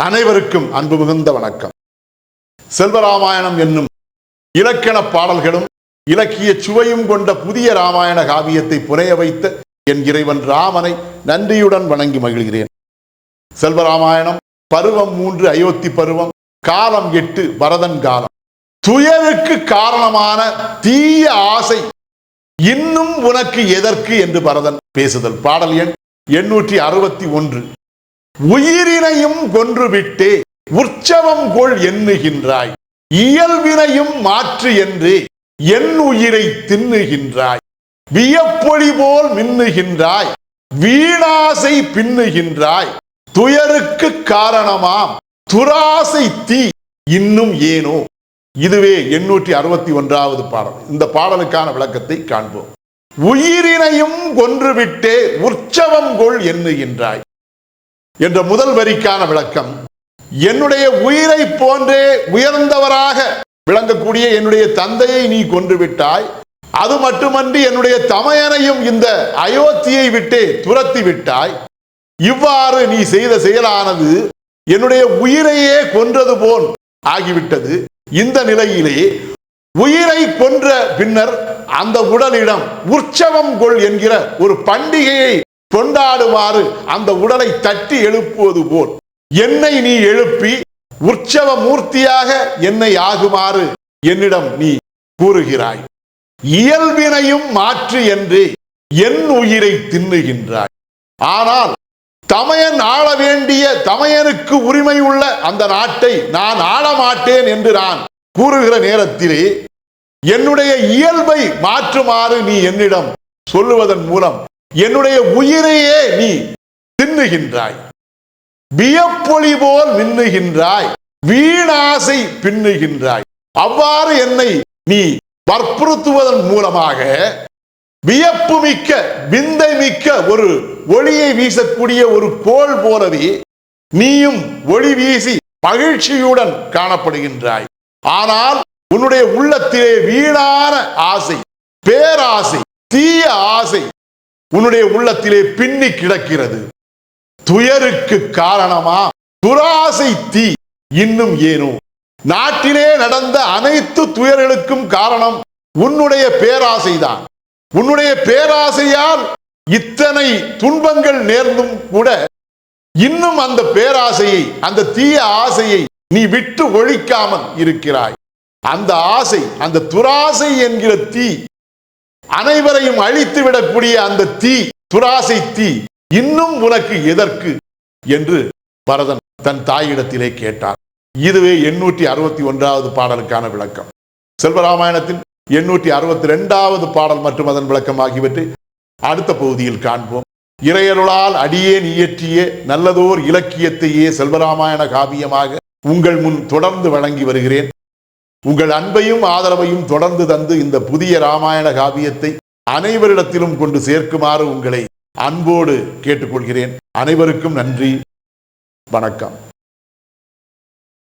அனைவருக்கும் அன்பு மிகுந்த வணக்கம். செல்வராமாயணம் என்னும் இலக்கண பாடல்களும் இலக்கிய சுவையும் கொண்ட புதிய ராமாயண காவியத்தை புனைய வைத்த என் இறைவன் ராமனை நன்றியுடன் வணங்கி மகிழ்கிறேன். செல்வராமாயணம் பருவம் 3 அயோத்தி பருவம், காலம் 8 பரதன் காலம். துயருக்கு காரணமான தீய ஆசை இன்னும் உனக்கு எதற்கு என்று பரதன் பேசுதல். பாடல் எண் 861. உயிரினையும் கொன்றுவிட்டே உற்சவம் கொள் எண்ணுகின்றாய், இயல்பினையும் மாற்று என்று என் உயிரை தின்னுகின்றாய், வியப்பொழி போல் மின்னுகின்றாய், வீணாசை பின்னுகின்றாய், துயருக்கு காரணமாம் துராசை தீ இன்னும் ஏனோ. இதுவே 861வது பாடல். இந்த பாடலுக்கான விளக்கத்தை காண்போம். உயிரினையும் கொன்றுவிட்டே உற்சவம் கொள் எண்ணுகின்றாய் என்ற முதல் வரிக்கான விளக்கம், என்னுடைய உயிரை போன்றே உயர்ந்தவராக விளங்கக்கூடிய என்னுடைய தந்தையை நீ கொன்று விட்டாய், அது மட்டுமன்றி என்னுடைய தமையனையும் இந்த அயோத்தியை விட்டே துரத்தி விட்டாய். இவ்வாறு நீ செய்த செயலானது என்னுடைய உயிரையே கொன்றது போல் ஆகிவிட்டது. இந்த நிலையிலே உயிரை கொன்ற பின்னர் அந்த உடலிடம் உற்சவம் கொள் என்கிற ஒரு பண்டிகையை கொண்டாடுமாறு அந்த உடலை தட்டி எழுப்புவது போல் என்னை நீ எழுப்பி உற்சவ மூர்த்தியாக என்னை ஆகுமாறு என்னிடம் நீ கூறுகிறாய். இயல்பினையும் மாற்று என்று என் உயிரை தின்னுகின்றாய். ஆனால் தமையன் ஆள வேண்டிய, தமையனுக்கு உரிமை உள்ள அந்த நாட்டை நான் ஆள மாட்டேன் என்று நான் கூறுகிற நேரத்திலே என்னுடைய இயல்பை மாற்றுமாறு நீ என்னிடம் சொல்லுவதன் மூலம் என்னுடைய உயிரையே நீ தின்னுகின்றாய், வியப்பொழி போல் மின்னுகின்றாய், வீணாசை பின்னுகின்றாய். அவ்வாறு என்னை நீ வற்புறுத்துவதன் மூலமாக வியப்பு மிக்க, விந்தை மிக்க ஒரு ஒளியை வீசக்கூடிய ஒரு கோள் போலவே நீயும் ஒளி வீசி மகிழ்ச்சியுடன் காணப்படுகின்றாய். ஆனால் உன்னுடைய உள்ளத்திலே வீணான ஆசை, பேராசை, தீய ஆசை உன்னுடைய உள்ளத்திலே பின்னி கிடக்கிறது. துயருக்கு காரணமா துராசை தீ இன்னும் ஏனோ. நாட்டிலே நடந்த அனைத்து துயர்களுக்கும் காரணம் உன்னுடைய பேராசைதான். உன்னுடைய பேராசையால் இத்தனை துன்பங்கள் நேர்ந்தும் கூட இன்னும் அந்த பேராசையை, அந்த தீய ஆசையை நீ விட்டு ஒழிக்காமல் இருக்கிறாய். அந்த ஆசை, அந்த துராசை என்கிற தீ, அனைவரையும் அழித்து விடக்கூடிய அந்த தீ, துராசை தீ இன்னும் உனக்கு எதற்கு என்று பரதன் தன் தாயிடத்திலே கேட்டார். இதுவே 861வது பாடலுக்கான விளக்கம். செல்வராமாயணத்தின் 862வது பாடல் மற்றும் அதன் விளக்கம் ஆகியவற்றை அடுத்த பகுதியில் காண்போம். இறையருளால் அடியேன் இயற்றிய நல்லதோர் இலக்கியத்தையே செல்வராமாயண காவியமாக உங்கள் முன் தொடர்ந்து வழங்கி வருகிறேன். உங்கள் அன்பையும் ஆதரவையும் தொடர்ந்து தந்து இந்த புதிய ராமாயண காவியத்தை அனைவரிடத்திலும் கொண்டு சேர்க்குமாறு உங்களை அன்போடு கேட்டுக்கொள்கிறேன். அனைவருக்கும் நன்றி, வணக்கம்.